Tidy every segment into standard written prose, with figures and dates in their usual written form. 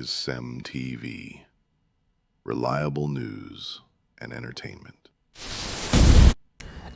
is CEMTV. Reliable news and entertainment.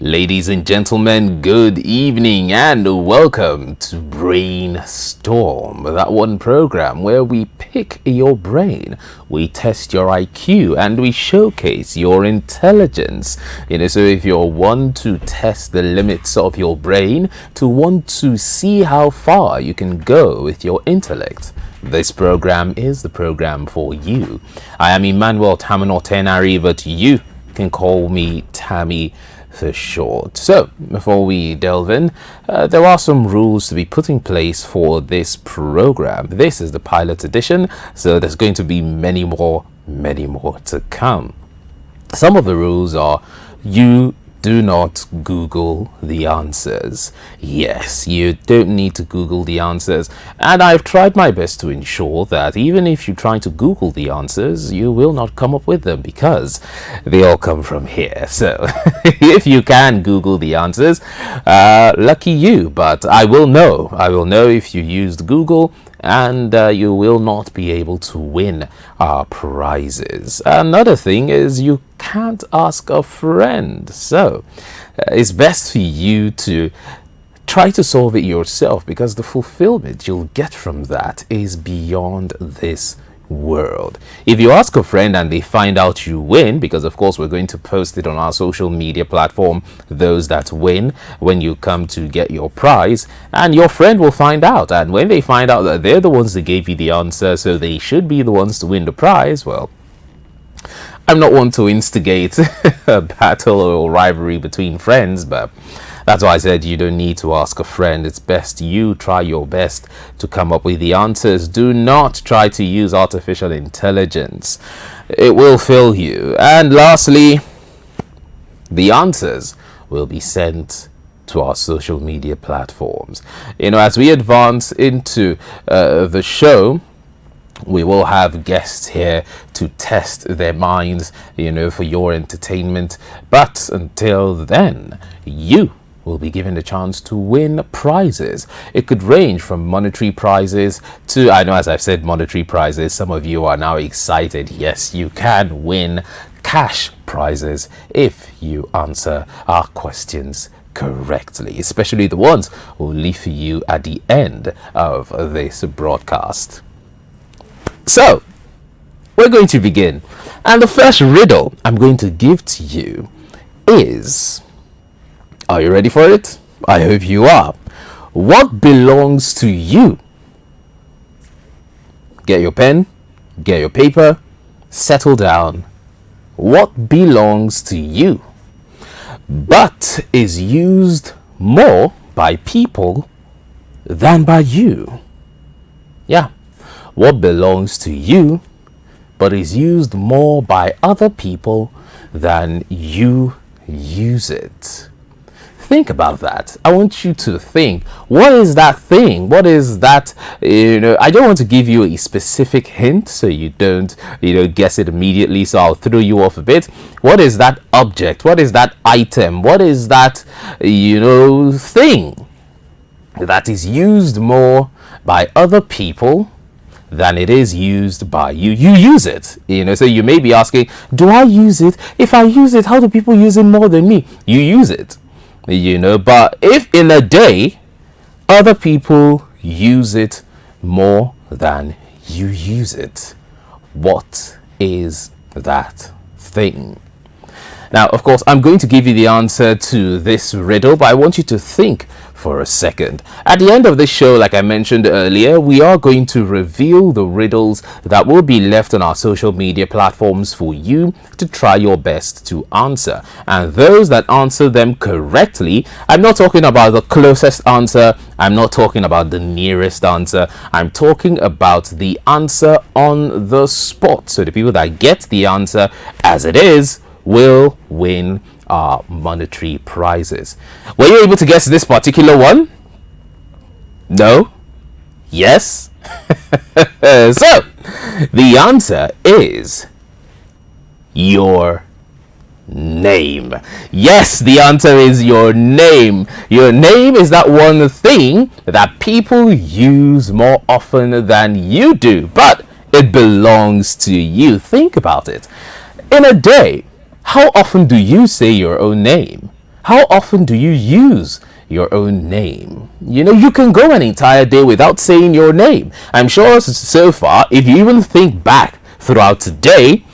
Ladies and gentlemen, good evening and welcome to Brainstorm, that one program where we pick your brain, we test your IQ, and we showcase your intelligence. So if you're one to test the limits of your brain, to want to see how far you can go with your intellect, this program is the program for you. I am Emmanuel Tamino Tenari, but you can call me Tammy for short. So before we delve in, there are some rules to be put in place for this program. This is the pilot edition, so there's going to be many more to come. Some of the rules are: you do not Google the answers. Yes, you don't need to Google the answers, and I've tried my best to ensure that even if you try to Google the answers, you will not come up with them, because they all come from here. So if you can Google the answers, lucky you, but I will know if you used Google, and you will not be able to win our prizes. Another thing is, you can't ask a friend, so it's best for you to try to solve it yourself, because the fulfillment you'll get from that is beyond this world. If you ask a friend and they find out you win, because of course we're going to post it on our social media platform, those that win, when you come to get your prize, and your friend will find out, and when they find out that they're the ones that gave you the answer, so they should be the ones to win the prize, well, I'm not one to instigate a battle or rivalry between friends, but that's why I said you don't need to ask a friend. It's best you try your best to come up with the answers. Do not try to use artificial intelligence. It will fail you. And lastly, the answers will be sent to our social media platforms. As we advance into the show, we will have guests here to test their minds, for your entertainment. But until then, you will be given the chance to win prizes. It could range from monetary prizes to, I know, as I've said, monetary prizes. Some of you are now excited. Yes, you can win cash prizes if you answer our questions correctly, especially the ones we'll leave for you at the end of this broadcast. So, we're going to begin. And the first riddle I'm going to give to you is, are you ready for it? I hope you are. What belongs to you? Get your pen, get your paper, settle down. What belongs to you, but is used more by people than by you? Yeah. What belongs to you, but is used more by other people than you use it? Think about that. I want you to think, what is that thing? What is that? I don't want to give you a specific hint so you don't, guess it immediately. So I'll throw you off a bit. What is that object? What is that item? What is that, thing that is used more by other people than it is used by you? You use it, so you may be asking, do I use it? If I use it, how do people use it more than me? You use it, but if in a day other people use it more than you use it, what is that thing? Now, of course, I'm going to give you the answer to this riddle, but I want you to think for a second. At the end of this show, like I mentioned earlier, we are going to reveal the riddles that will be left on our social media platforms for you to try your best to answer. And those that answer them correctly, I'm not talking about the closest answer, I'm not talking about the nearest answer, I'm talking about the answer on the spot. So the people that get the answer as it is will win our monetary prizes. Were you able to guess this particular one? No? Yes? So, the answer is your name. Yes, the answer is your name. Your name is that one thing that people use more often than you do. But It belongs to you. Think about it. In a day, how often do you say your own name? How often do you use your own name? You can go an entire day without saying your name. I'm sure so far, if you even think back throughout today,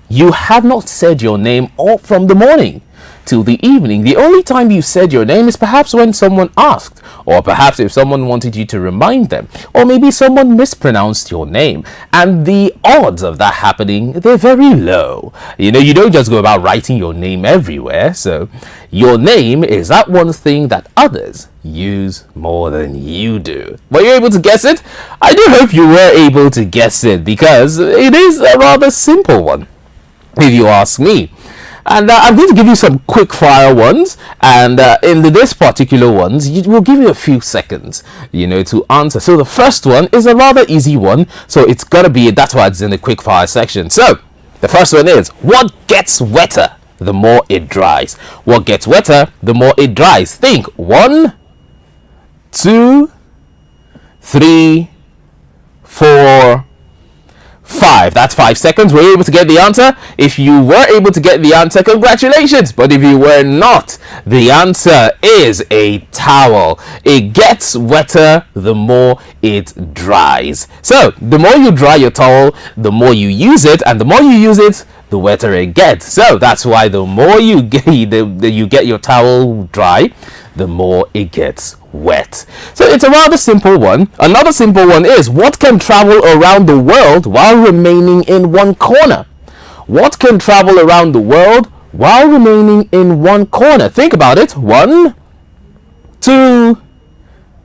you have not said your name all from the morning till the evening. The only time you said your name is perhaps when someone asked, or perhaps if someone wanted you to remind them, or maybe someone mispronounced your name. And the odds of that happening, they're very low. You don't just go about writing your name everywhere. So your name is that one thing that others use more than you do. Were you able to guess it? I do hope you were able to guess it, because it is a rather simple one, if you ask me. And I'm going to give you some quick fire ones, and in this particular ones, we'll give you a few seconds, to answer. So the first one is a rather easy one, so it's gotta be, that's why it's in the quick fire section. So the first one is, what gets wetter the more it dries? What gets wetter the more it dries? Think. 1, 2, 3, 4, 5. That's 5 seconds. Were you able to get the answer? If you were able to get the answer, congratulations. But if you were not, the answer is a towel. It gets wetter the more it dries. So the more you dry your towel, the more you use it, and the more you use it, the wetter it gets. So that's why the more you get your towel dry, the more it gets wet. So it's a rather simple one. Another simple one is, what can travel around the world while remaining in one corner? What can travel around the world while remaining in one corner? Think about it. 1, 2,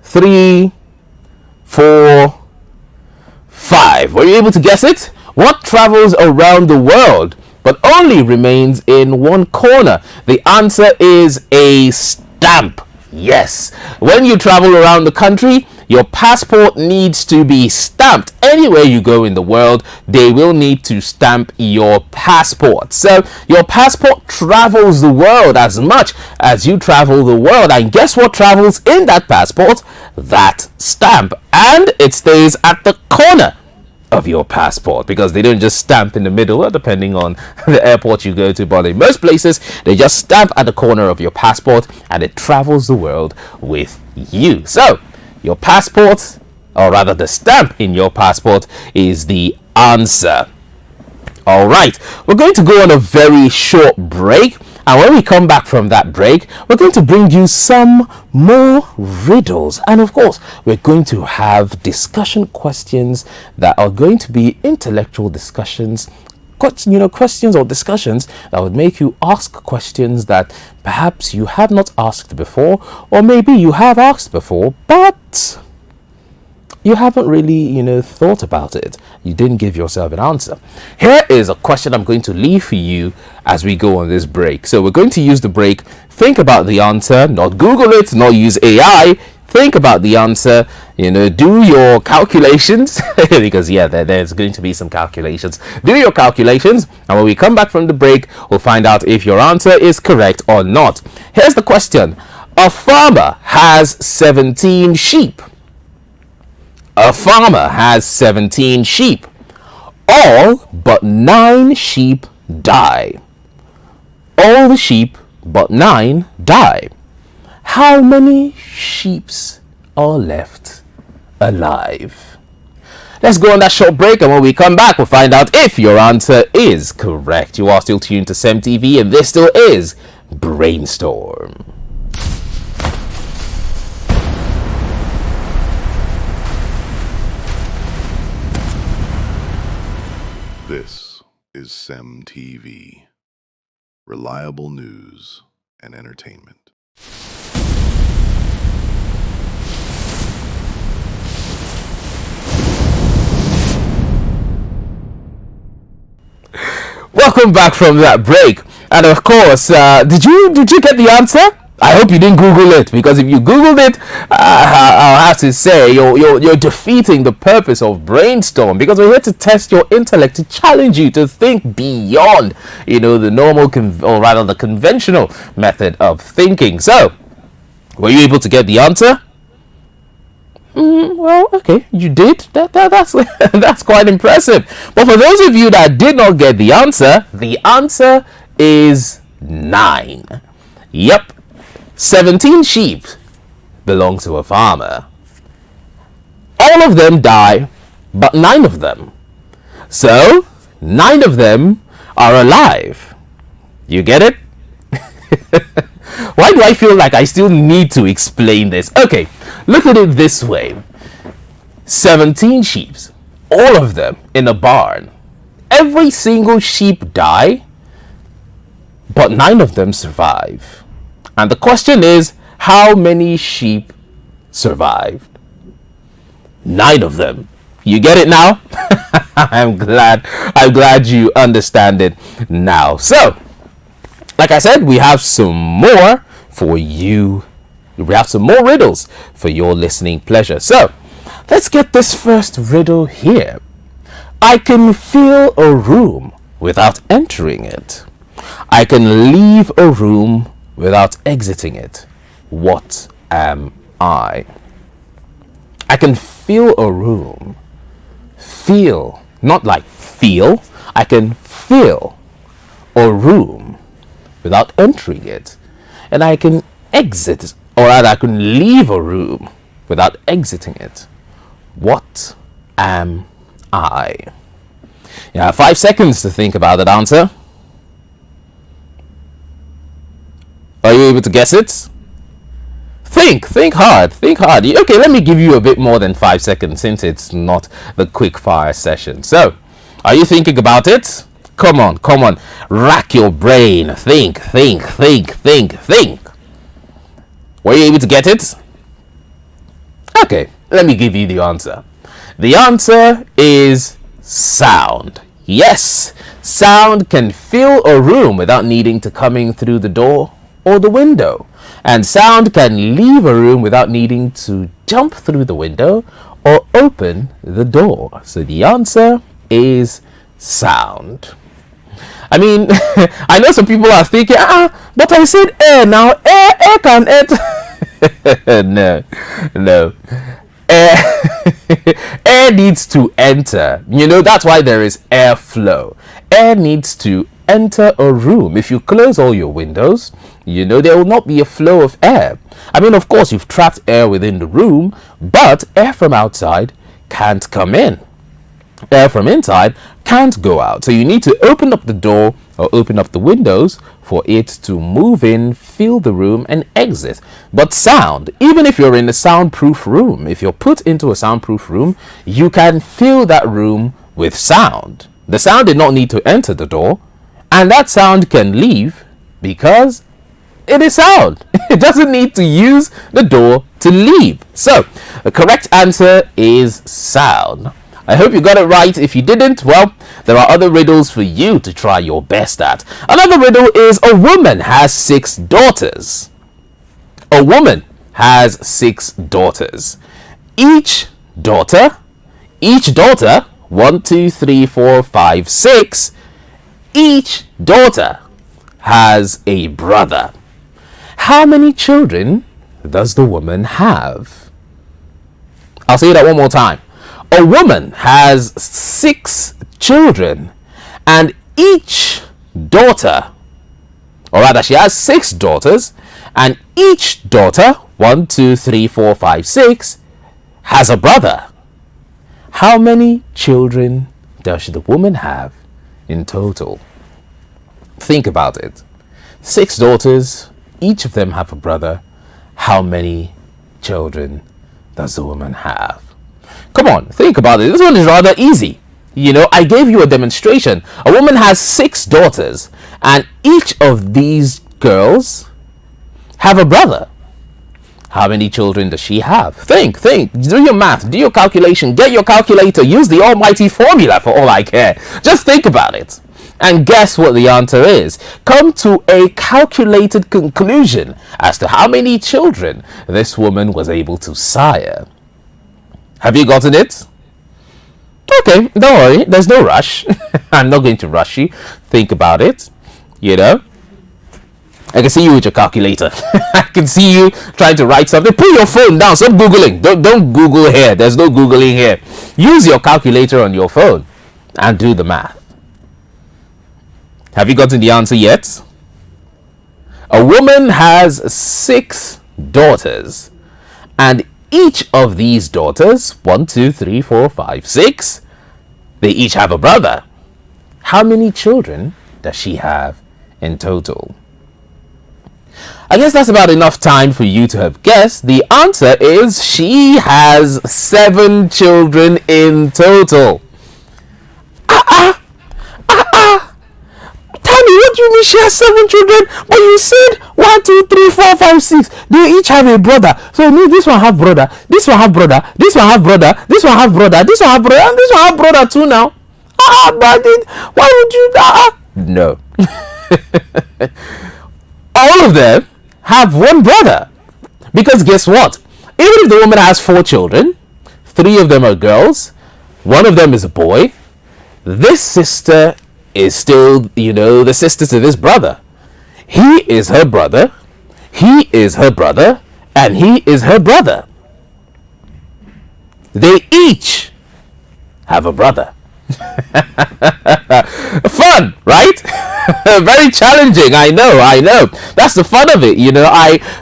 3, 4, 5. Were you able to guess it? What travels around the world but only remains in one corner? The answer is a stamp. Yes. When you travel around the country, your passport needs to be stamped. Anywhere you go in the world, they will need to stamp your passport. So your passport travels the world as much as you travel the world. And guess what travels in that passport? That stamp. And it stays at the corner of your passport, because they don't just stamp in the middle, depending on the airport you go to, but in most places they just stamp at the corner of your passport, and it travels the world with you. So your passport, or rather the stamp in your passport, is the answer. All right, we're going to go on a very short break, and when we come back from that break, we're going to bring you some more riddles, and of course we're going to have discussion questions that are going to be intellectual discussions, questions or discussions that would make you ask questions that perhaps you have not asked before, or maybe you have asked before but you haven't really, thought about it. You didn't give yourself an answer. Here is a question I'm going to leave for you as we go on this break. So we're going to use the break. Think about the answer, not Google it, not use AI. Think about the answer, do your calculations, because there's going to be some calculations. Do your calculations, and when we come back from the break, we'll find out if your answer is correct or not. Here's the question. A farmer has 17 sheep. A farmer has 17 sheep. All but 9 sheep die. All the sheep but 9 die. How many sheep are left alive? Let's go on that short break, and when we come back, we'll find out if your answer is correct. You are still tuned to CEMTV, and this still is Brainstorm. This is CEMTV. Reliable news and entertainment. Welcome back from that break, and of course, did you get the answer? I hope you didn't Google it, because if you Googled it, I'll have to say you're defeating the purpose of Brainstorm, because we're here to test your intellect, to challenge you to think beyond, the normal, or rather the conventional method of thinking. So, were you able to get the answer? Well, okay, you did. That's that's quite impressive. But for those of you that did not get the answer is 9. Yep, 17 sheep belong to a farmer. All of them die, but 9 of them. So 9 of them are alive. You get it? Why do I feel like I still need to explain this? Okay, look at it this way. 17 sheep, all of them in a barn. Every single sheep die, but 9 of them survive. And the question is, how many sheep survived? 9 of them. You get it now? I'm glad you understand it now. So, like I said, we have some more for you. We have some more riddles for your listening pleasure. So, let's get this first riddle here. I can fill a room without entering it. I can leave a room without exiting it. What am I? I can fill a room. Feel, not like feel. I can fill a room without entering it, and I can exit, or rather I can leave a room without exiting it. What am I? You have 5 seconds to think about that answer. Are you able to guess it? Think hard. Okay, let me give you a bit more than 5 seconds since it's not the quick fire session. So, are you thinking about it? Come on. Rack your brain. Think. Were you able to get it? Okay, let me give you the answer. The answer is sound. Yes, sound can fill a room without needing to come in through the door or the window. And sound can leave a room without needing to jump through the window or open the door. So the answer is sound. I mean, I know some people are thinking, but I said air now. Air can enter. No. Air needs to enter. That's why there is airflow. Air needs to enter a room. If you close all your windows, there will not be a flow of air. I mean, of course, you've trapped air within the room, but air from outside can't come in. Air from inside can't go out. So you need to open up the door or open up the windows for it to move in, fill the room, and exit. But sound, even if you're in a soundproof room, if you're put into a soundproof room, you can fill that room with sound. The sound did not need to enter the door, and that sound can leave because it is sound. It doesn't need to use the door to leave. So, the correct answer is sound. I hope you got it right. If you didn't, well, there are other riddles for you to try your best at. Another riddle is, a woman has 6 daughters. A woman has 6 daughters. Each daughter, 1, 2, 3, 4, 5, 6, each daughter has a brother. How many children does the woman have? I'll say that one more time. A woman has 6 children, and each daughter, or rather she has 6 daughters, and each daughter, 1, 2, 3, 4, 5, 6, has a brother. How many children does the woman have in total? Think about it. 6 daughters, each of them have a brother. How many children does the woman have? Come on, think about it. This one is rather easy. I gave you a demonstration. A woman has 6 daughters, and each of these girls have a brother. How many children does she have? Think. Do your math. Do your calculation. Get your calculator. Use the almighty formula for all I care. Just think about it. And guess what the answer is. Come to a calculated conclusion as to how many children this woman was able to sire. Have you gotten it? Okay, don't worry. There's no rush. I'm not going to rush you. Think about it. I can see you with your calculator. I can see you trying to write something. Put your phone down. Stop Googling. Don't Google here. There's no Googling here. Use your calculator on your phone and do the math. Have you gotten the answer yet? A woman has 6 daughters. And each of these daughters, 1, 2, 3, 4, 5, 6, they each have a brother. How many children does she have in total? I guess that's about enough time for you to have guessed. The answer is she has 7 children in total. Tammy, what do you mean she has 7 children? But you said 1, 2, 3, 4, 5, 6. They each have a brother. So it means this one have brother, this one have brother, this one have brother, this one have brother, this one have brother, and this one have brother too now. But why would you? No. All of them have one brother. Because guess what? Even if the woman has 4 children, 3 of them are girls, 1 of them is a boy, this sister is still, the sister to this brother. He is her brother, he is her brother, and he is her brother. They each have a brother. Fun, right? Very challenging. I know. That's the fun of it.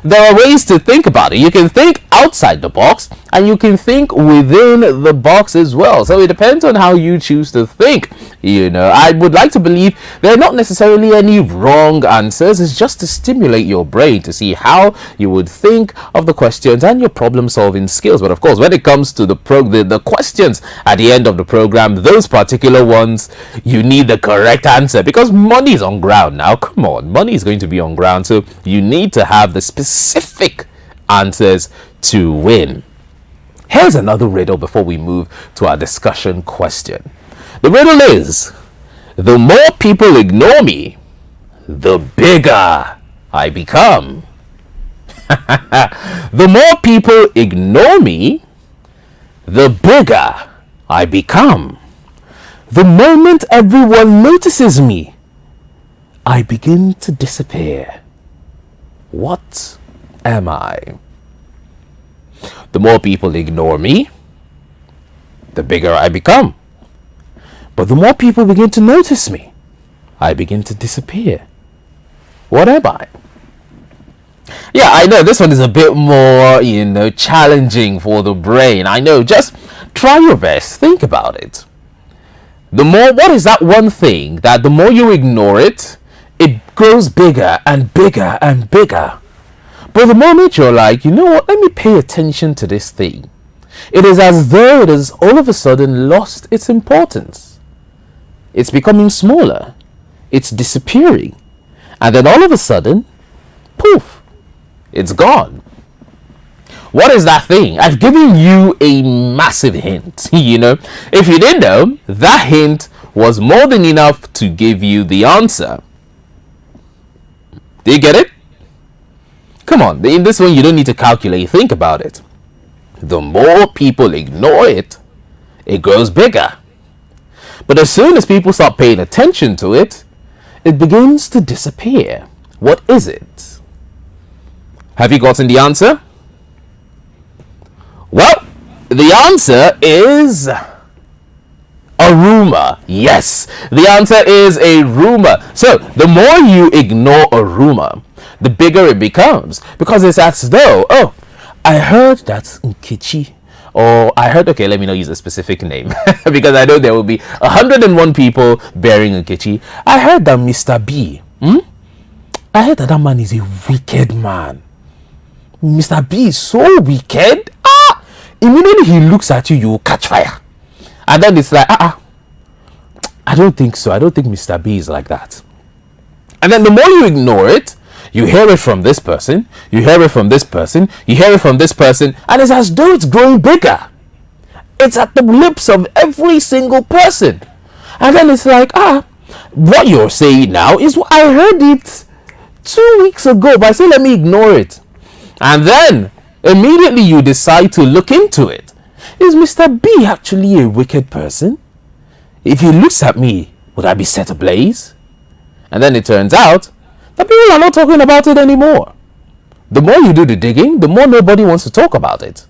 There are ways to think about it. You can think outside the box and you can think within the box as well. So it depends on how you choose to think. I would like to believe there are not necessarily any wrong answers. It's just to stimulate your brain to see how you would think of the questions and your problem solving skills. But of course, when it comes to the questions at the end of the program, those particular ones, you need the correct answer because money is on ground now. Come on, money is going to be on ground, so you need to have the specific answers to win. Here's another riddle before we move to our discussion question. The riddle is, the more people ignore me, the bigger I become. The more people ignore me, the bigger I become. The moment everyone notices me, I begin to disappear. What am I? The more people ignore me, the bigger I become. But the more people begin to notice me, I begin to disappear. What am I? Yeah, I know this one is a bit more, challenging for the brain. I know, just try your best. Think about it. What is that one thing that the more you ignore it, it grows bigger and bigger and bigger? But the moment you're like, you know what, let me pay attention to this thing, it is as though it has all of a sudden lost its importance. It's becoming smaller. It's disappearing. And then all of a sudden, poof, it's gone. What is that thing? I've given you a massive hint. If you didn't know, that hint was more than enough to give you the answer. Do you get it? Come on, in this one you don't need to calculate. Think about it. The more people ignore it, it grows bigger. But as soon as people start paying attention to it, it begins to disappear. What is it? Have you gotten the answer? Well, the answer is a rumor. Yes, the answer is a rumor. So the more you ignore a rumor, the bigger it becomes, because it's as though, oh, I heard that Nkechi, or I heard, okay, let me not use a specific name because I know there will be 101 people bearing Nkechi. I heard that Mr. B, I heard that man is a wicked man. Mr. B is so wicked. Immediately he looks at you, you will catch fire. And then it's like, I don't think so. I don't think Mr. B is like that. And then the more you ignore it, you hear it from this person, you hear it from this person, you hear it from this person, and it's as though it's growing bigger. It's at the lips of every single person. And then it's like, what you're saying now is what I heard it 2 weeks ago, but I say let me ignore it. And then immediately you decide to look into it. Is Mr. B actually a wicked person? If he looks at me, would I be set ablaze? And then it turns out The people are not talking about it anymore. The more you do the digging, the more nobody wants to talk about it.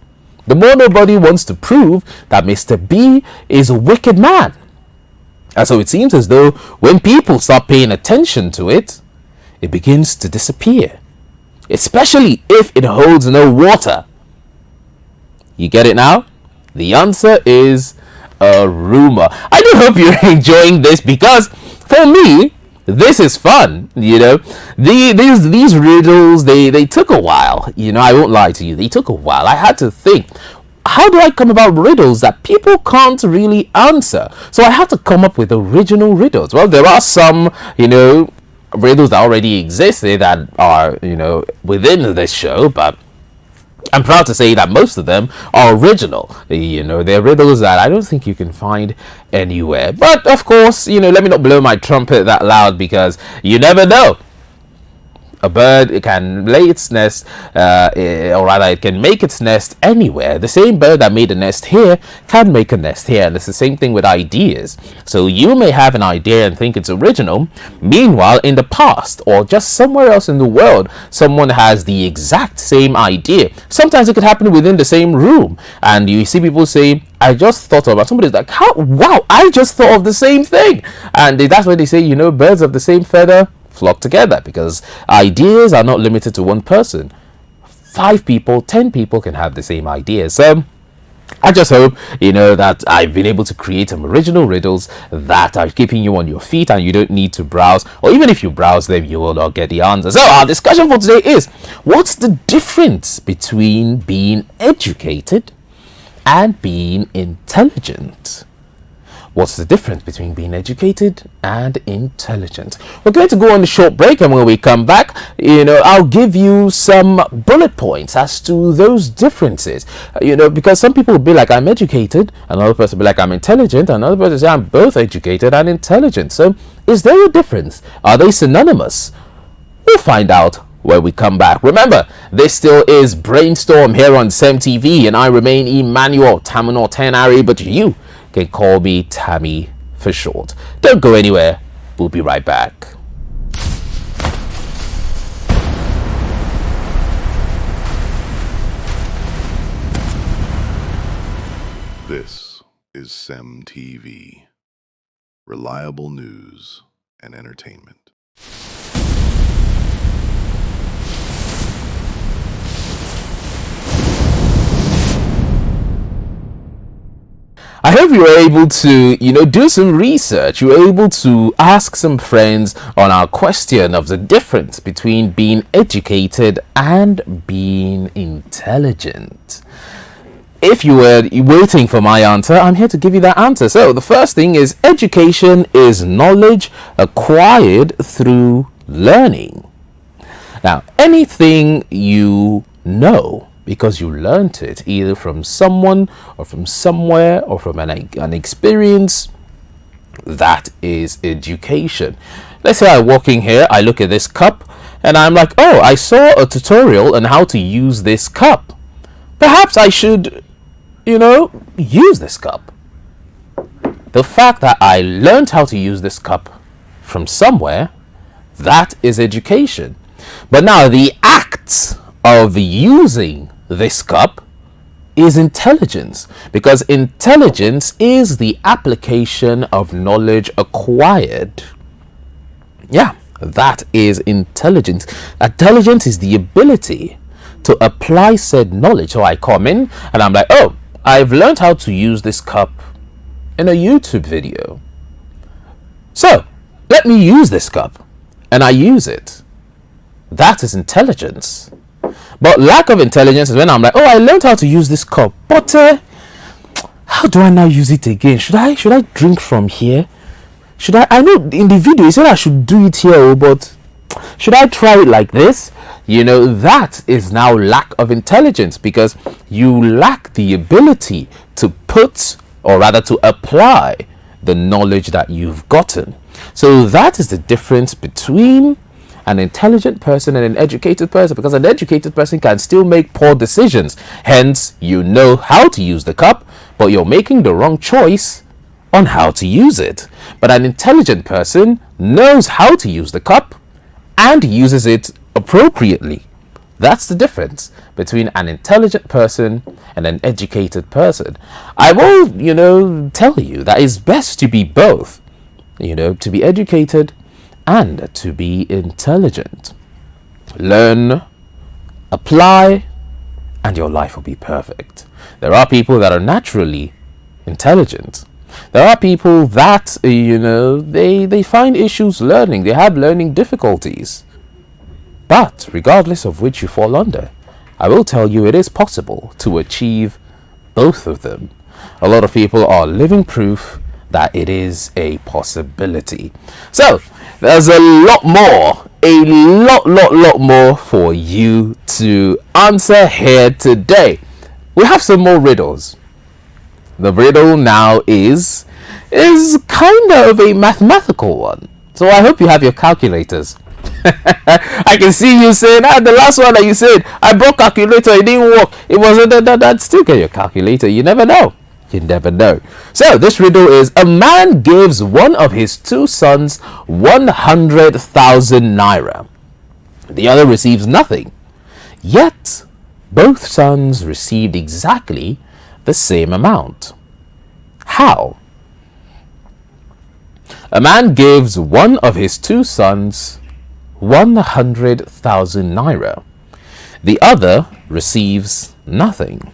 The more nobody wants to prove that Mr. B is a wicked man. And so it seems as though when people start paying attention to it, it begins to disappear. Especially if it holds no water. You get it now? The answer is a rumor. I do hope you're enjoying this, because for me, this is fun. These riddles, they took a while. I won't lie to you, they took a while. I had to think, how do I come about riddles that people can't really answer? So I had to come up with original riddles. Well, there are some riddles that already existed that are within this show, but I'm proud to say that most of them are original. They're riddles that I don't think you can find anywhere. But of course, let me not blow my trumpet that loud, because you never know. A bird can lay its nest, or rather it can make its nest anywhere. The same bird that made a nest here can make a nest here. And it's the same thing with ideas. So you may have an idea and think it's original. Meanwhile, in the past or just somewhere else in the world, someone has the exact same idea. Sometimes it could happen within the same room. And you see people say, I just thought about, somebody's like, how? Wow, I just thought of the same thing. And that's why they say, birds of the same feather flock together, because ideas are not limited to one person. 5 people, 10 people can have the same idea. So I just hope that I've been able to create some original riddles that are keeping you on your feet, and you don't need to browse, or even if you browse them, you will not get the answer. So our discussion for today is, what's the difference between being educated and being intelligent? What's the difference between being educated and intelligent? We're going to go on a short break, and when we come back, I'll give you some bullet points as to those differences. Because some people will be like, I'm educated, another person will be like, I'm intelligent, another person will say, I'm both educated and intelligent. So is there a difference? Are they synonymous? We'll find out when we come back. Remember, this still is Brainstorm here on CEMTV, and I remain Emmanuel Tamunor Tenari, but you can call me Tammy for short. Don't go anywhere. We'll be right back. This is CEMTV. Reliable news and entertainment. I hope you were able to, do some research. You were able to ask some friends on our question of the difference between being educated and being intelligent. If you were waiting for my answer, I'm here to give you that answer. So the first thing is, education is knowledge acquired through learning. Now, anything you know because you learnt it either from someone or from somewhere or from an experience, that is education. Let's say I walk in here, I look at this cup, and I'm like, oh, I saw a tutorial on how to use this cup. Perhaps I should, use this cup. The fact that I learned how to use this cup from somewhere, that is education. But now the act of using this cup is intelligence, because intelligence is the application of knowledge acquired. Yeah, that is intelligence. Intelligence is the ability to apply said knowledge. So I come in and I'm like, oh, I've learned how to use this cup in a YouTube video. So let me use this cup, and I use it. That is intelligence. But lack of intelligence is when I'm like, oh, I learned how to use this cup, but how do I now use it again? Should I drink from here? I know in the video you said I should do it here, but should I try it like this? That is now lack of intelligence, because you lack the ability to put, or rather to apply, the knowledge that you've gotten. So that is the difference between an intelligent person and an educated person, because an educated person can still make poor decisions. Hence, you know how to use the cup, but you're making the wrong choice on how to use it. But an intelligent person knows how to use the cup and uses it appropriately. That's the difference between an intelligent person and an educated person. I will, tell you that it's best to be both, to be educated and to be intelligent. Learn, apply, and your life will be perfect. There are people that are naturally intelligent. There are people that, they find issues learning. They have learning difficulties. But regardless of which you fall under, I will tell you it is possible to achieve both of them. A lot of people are living proof that it is a possibility. So there's a lot more for you to answer here today. We have some more riddles. The riddle now is kind of a mathematical one. So I hope you have your calculators. I can see you saying, the last one that you said, I brought calculator, it didn't work. It wasn't that. Still get your calculator. You never know. You never know. So this riddle is: a man gives one of his two sons 100,000 naira. The other receives nothing. Yet both sons received exactly the same amount. How? A man gives one of his two sons 100,000 naira. The other receives nothing.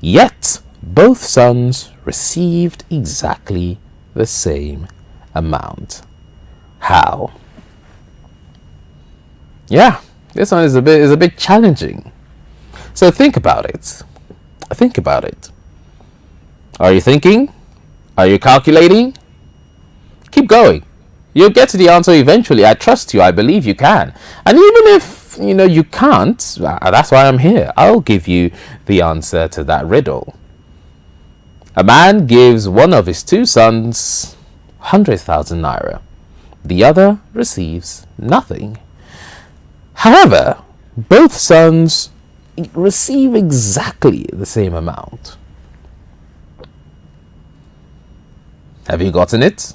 Yet both sons received exactly the same amount. How? Yeah, this one is a bit challenging. So think about it. Think about it. Are you thinking? Are you calculating? Keep going. You'll get to the answer eventually. I trust you. I believe you can. And even if, you can't, that's why I'm here. I'll give you the answer to that riddle. A man gives one of his two sons 100,000 naira. The other receives nothing. However, both sons receive exactly the same amount. Have you gotten it?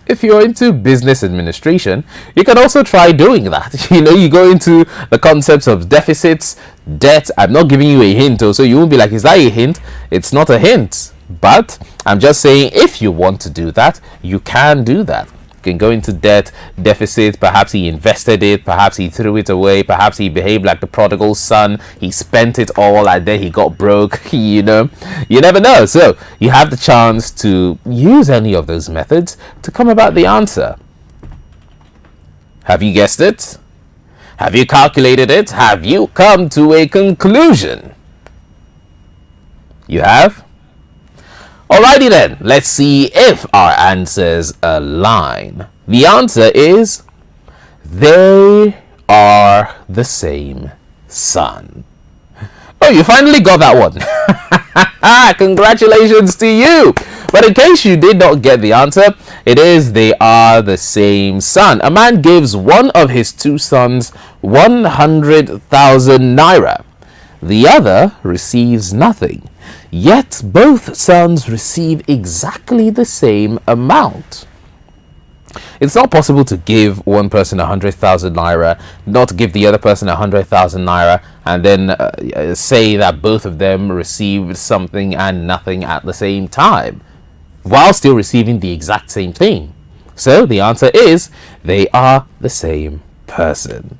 If you're into business administration, you can also try doing that. You go into the concepts of deficits, debt. I'm not giving you a hint, so you won't be like, is that a hint? It's not a hint. But I'm just saying, if you want to do that, you can do that. You can go into debt, deficit. Perhaps he invested it, perhaps he threw it away, perhaps he behaved like the prodigal son, he spent it all and then he got broke. You never know. So you have the chance to use any of those methods to come about the answer. Have you guessed it? Have you calculated it? Have you come to a conclusion? You have? Alrighty then, let's see if our answers align. The answer is, they are the same son. Oh, you finally got that one. Congratulations to you. But in case you did not get the answer, it is they are the same son. A man gives one of his two sons 100,000 naira. The other receives nothing. Yet both sons receive exactly the same amount. It's not possible to give one person 100,000 naira, not give the other person 100,000 naira, and then say that both of them received something and nothing at the same time, while still receiving the exact same thing. So the answer is, they are the same person.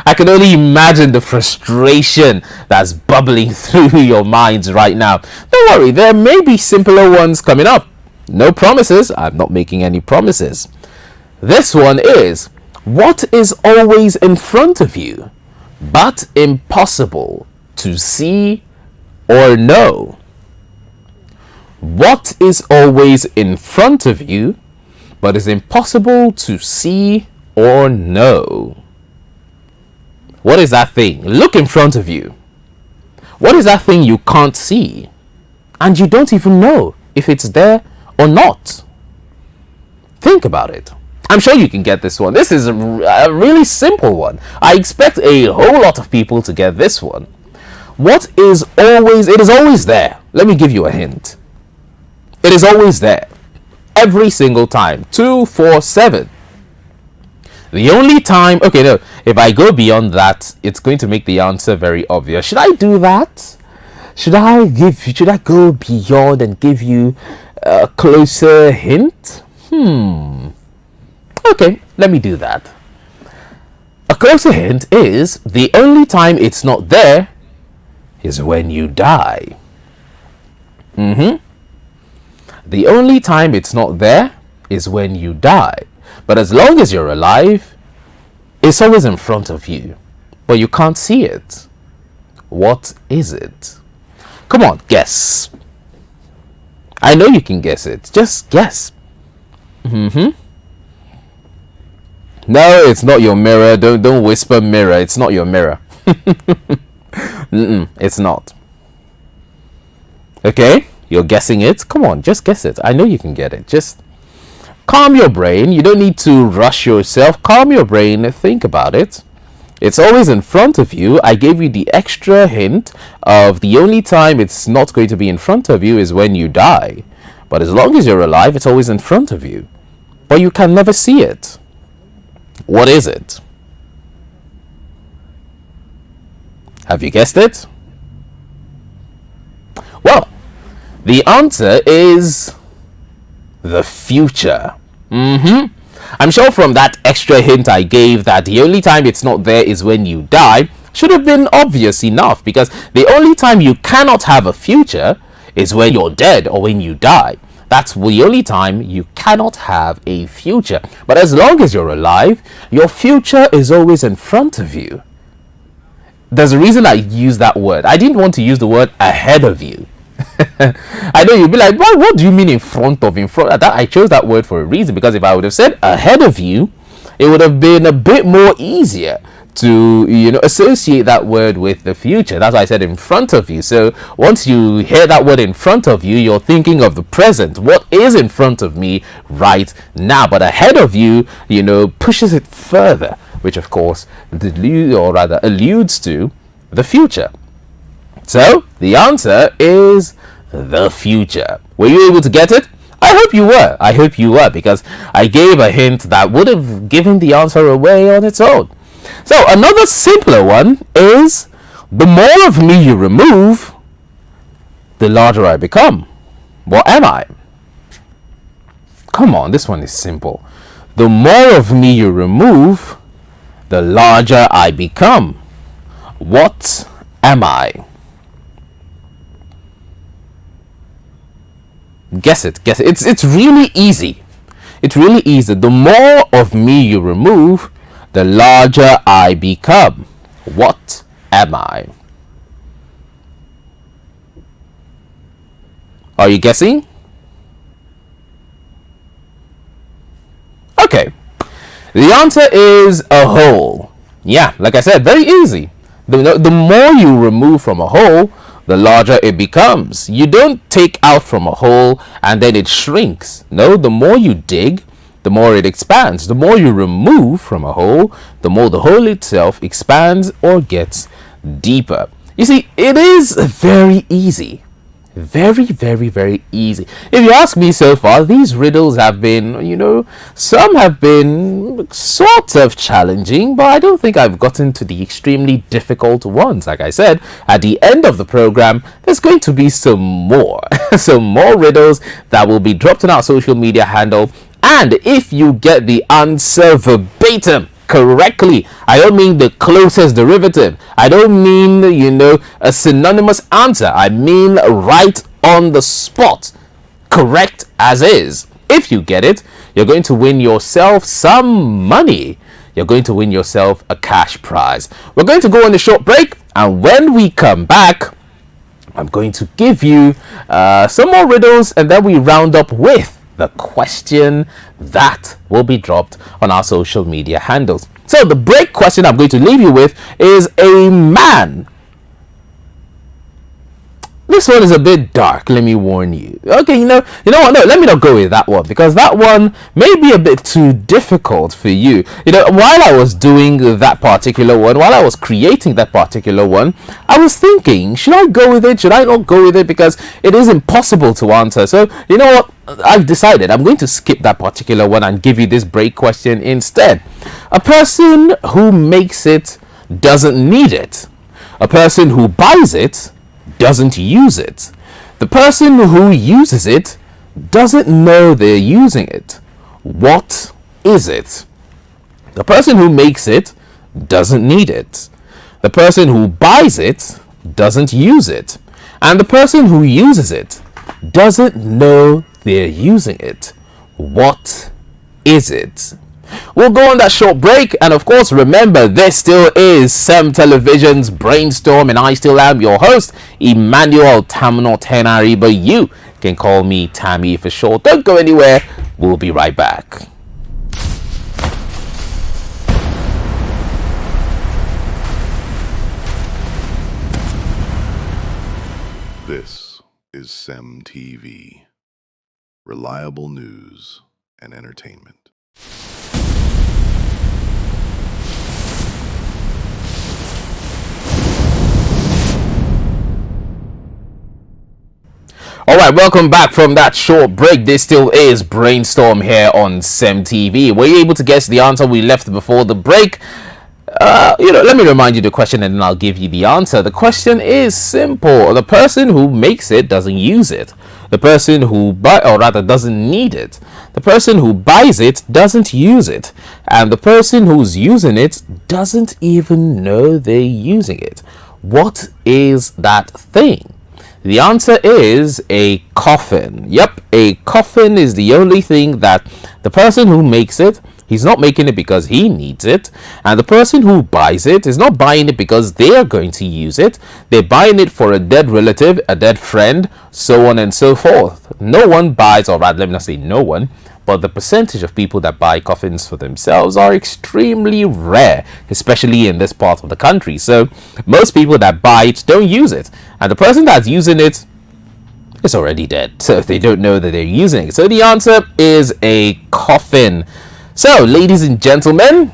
I can only imagine the frustration that's bubbling through your minds right now. Don't worry, there may be simpler ones coming up. No promises. I'm not making any promises. This one is, what is always in front of you but impossible to see or know? What is always in front of you but is impossible to see or know? What is that thing? Look in front of you. What is that thing you can't see? And you don't even know if it's there or not. Think about it. I'm sure you can get this one. This is a really simple one. I expect a whole lot of people to get this one. It is always there. Let me give you a hint. It is always there. every single time. 247. The only time, okay, no, if I go beyond that, it's going to make the answer very obvious. Should I do that? Should I go beyond and give you a closer hint? Okay, let me do that. A closer hint is the only time it's not there is when you die. The only time it's not there is when you die. But as long as you're alive, it's always in front of you. But you can't see it. What is it? Come on, guess. I know you can guess it. Just guess. No, it's not your mirror. Don't whisper mirror. It's not your mirror. It's not. Okay, you're guessing it. Come on, just guess it. I know you can get it. Just calm your brain. You don't need to rush yourself. Calm your brain. Think about it. It's always in front of you. I gave you the extra hint of the only time it's not going to be in front of you is when you die. But as long as you're alive, it's always in front of you. But you can never see it. What is it? Have you guessed it? Well, the answer is the future. I'm sure from that extra hint I gave that the only time it's not there is when you die should have been obvious enough, because the only time you cannot have a future is when you're dead or when you die. That's the only time you cannot have a future. But as long as you're alive, your future is always in front of you. There's a reason I use that word. I didn't want to use the word ahead of you. I know you'll be like, what do you mean in front of? I chose that word for a reason, because if I would have said ahead of you, it would have been a bit more easier to associate that word with the future. That's why I said in front of you. So once you hear that word in front of you, you're thinking of the present. What is in front of me right now? But ahead of you, pushes it further, which of course alludes to the future. So the answer is the future. Were you able to get it? I hope you were. I hope you were, because I gave a hint that would have given the answer away on its own. So another simpler one is, the more of me you remove, the larger I become. What am I? Come on, this one is simple. The more of me you remove, the larger I become. What am I? Guess it. It's really easy. It's really easy. The more of me you remove, the larger I become. What am I? Are you guessing? Okay. The answer is a hole. Yeah, like I said, very easy. The more you remove from a hole, the larger it becomes. You don't take out from a hole and then it shrinks. No, the more you dig, the more it expands. The more you remove from a hole, the more the hole itself expands or gets deeper. You see, it is very easy. Very, very, very easy. If you ask me, so far, these riddles have been, some have been sort of challenging, but I don't think I've gotten to the extremely difficult ones. Like I said, at the end of the program, there's going to be some more, some more riddles that will be dropped on our social media handle. And if you get the answer verbatim, correctly, I don't mean the closest derivative, I don't mean a synonymous answer, I mean right on the spot, correct as is. If you get it, you're going to win yourself some money. You're going to win yourself a cash prize. We're going to go on a short break, and when we come back, I'm going to give you some more riddles, and then we round up with the question that will be dropped on our social media handles. So the break question I'm going to leave you with is, a man This one is a bit dark, let me warn you. Okay, you know what? No, let me not go with that one because that one may be a bit too difficult for you. You know, while I was doing that particular one, while I was creating that particular one, I was thinking, should I go with it? Should I not go with it? Because it is impossible to answer. So, you know what? I've decided I'm going to skip that particular one and give you this break question instead. A person who makes it doesn't need it. A person who buys it doesn't use it. The person who uses it doesn't know they're using it. What is it? The person who makes it doesn't need it. The person who buys it doesn't use it. And the person who uses it doesn't know they're using it. What is it? We'll go on that short break, and of course remember, this still is SEM Television's Brainstorm, and I still am your host, Emmanuel Tamno Tenari, but you can call me Tammy for short. Don't go anywhere, we'll be right back. This is SEM TV. Reliable news and entertainment. Alright, welcome back from that short break. This still is Brainstorm here on SEM TV. Were you able to guess the answer we left before the break? Let me remind you the question and then I'll give you the answer. The question is simple. The person who makes it doesn't use it. The person who doesn't need it. The person who buys it doesn't use it. And the person who's using it doesn't even know they're using it. What is that thing? The answer is a coffin. Yep, a coffin is the only thing that the person who makes it, he's not making it because he needs it. And the person who buys it is not buying it because they are going to use it. They're buying it for a dead relative, a dead friend, so on and so forth. No one buys, or rather, let me not say no one, but the percentage of people that buy coffins for themselves are extremely rare, especially in this part of the country. So most people that buy it don't use it, and the person that's using it is already dead, so they don't know that they're using it. So the answer is a coffin. So ladies and gentlemen,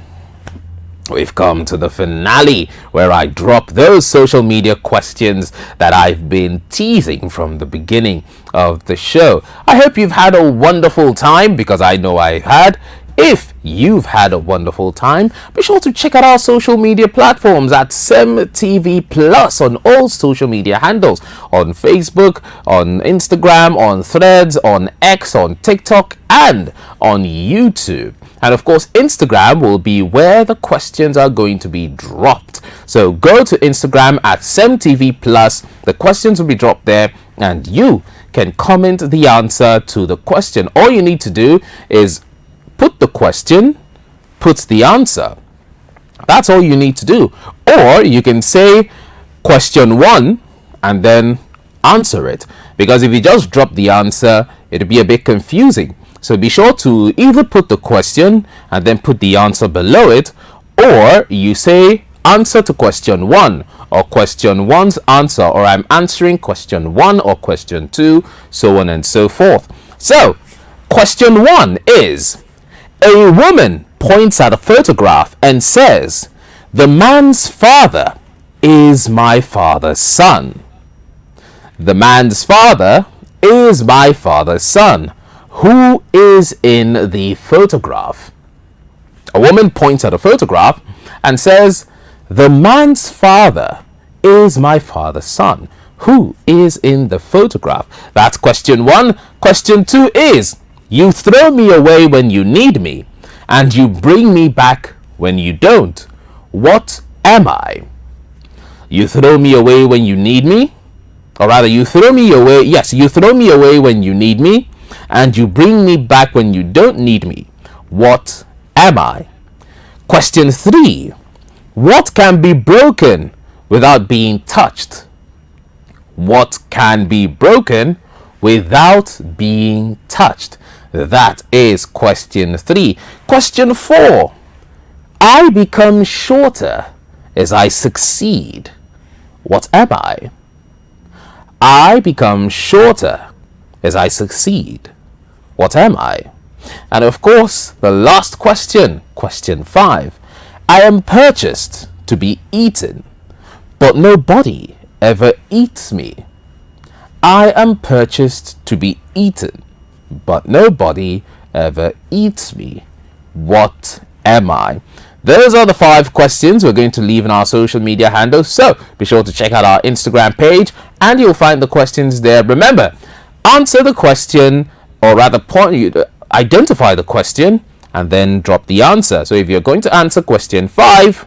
we've come to the finale where I drop those social media questions that I've been teasing from the beginning of the show. I hope you've had a wonderful time, because I know I had. If you've had a wonderful time, be sure to check out our social media platforms at CEMTVPLUS on all social media handles, on Facebook, on Instagram, on Threads, on X, on TikTok, and on YouTube. And of course, Instagram will be where the questions are going to be dropped. So go to Instagram at CEMTVPLUS. The questions will be dropped there, and you can comment the answer to the question. All you need to do is put the question, put the answer. That's all you need to do. Or you can say question 1 and then answer it. Because if you just drop the answer, it'll be a bit confusing. So be sure to either put the question and then put the answer below it, or you say answer to question 1, or question 1's answer, or I'm answering question 1 or question 2, so on and so forth. So question 1 is, a woman points at a photograph and says, the man's father is my father's son. The man's father is my father's son. Who is in the photograph? A woman points at a photograph and says, the man's father is my father's son. Who is in the photograph? That's question 1. Question 2 is, you throw me away when you need me, and you bring me back when you don't. What am I? You throw me away when you need me, or rather, you throw me away. Yes, you throw me away when you need me, and you bring me back when you don't need me. What am I? Question 3. What can be broken without being touched? What can be broken without being touched? That is question 3. Question 4. I become shorter as I succeed. What am I? I become shorter as I succeed. What am I? And of course, the last question, question 5. I am purchased to be eaten, but nobody ever eats me. I am purchased to be eaten, but nobody ever eats me. What am I? Those are the 5 questions we're going to leave in our social media handles. So be sure to check out our Instagram page and you'll find the questions there. Remember, answer the question, or rather identify the question and then drop the answer. So if you're going to answer question 5,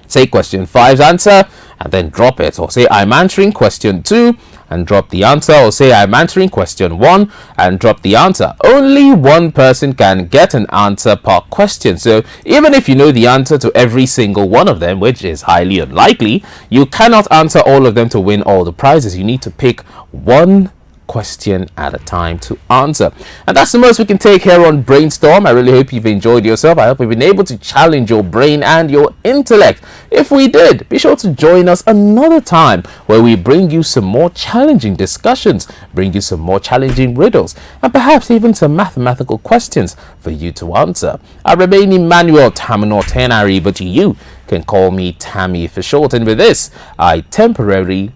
say question 5's answer and then drop it, or say I'm answering question 2 and drop the answer, or say I'm answering question 1 and drop the answer. Only one person can get an answer per question, so even if you know the answer to every single one of them, which is highly unlikely, you cannot answer all of them to win all the prizes. You need to pick one question at a time to answer. And that's the most we can take here on Brainstorm. I really hope you've enjoyed yourself. I hope we've been able to challenge your brain and your intellect. If we did, be sure to join us another time where we bring you some more challenging discussions, bring you some more challenging riddles, and perhaps even some mathematical questions for you to answer. I remain Emmanuel Taminor Tenari, but you can call me Tammy for short. And with this, I temporarily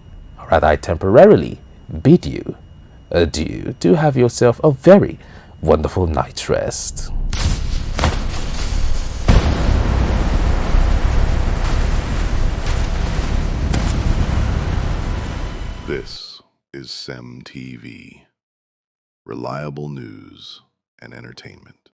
bid you adieu. Do have yourself a very wonderful night's rest. This is CEMTV. Reliable news and entertainment.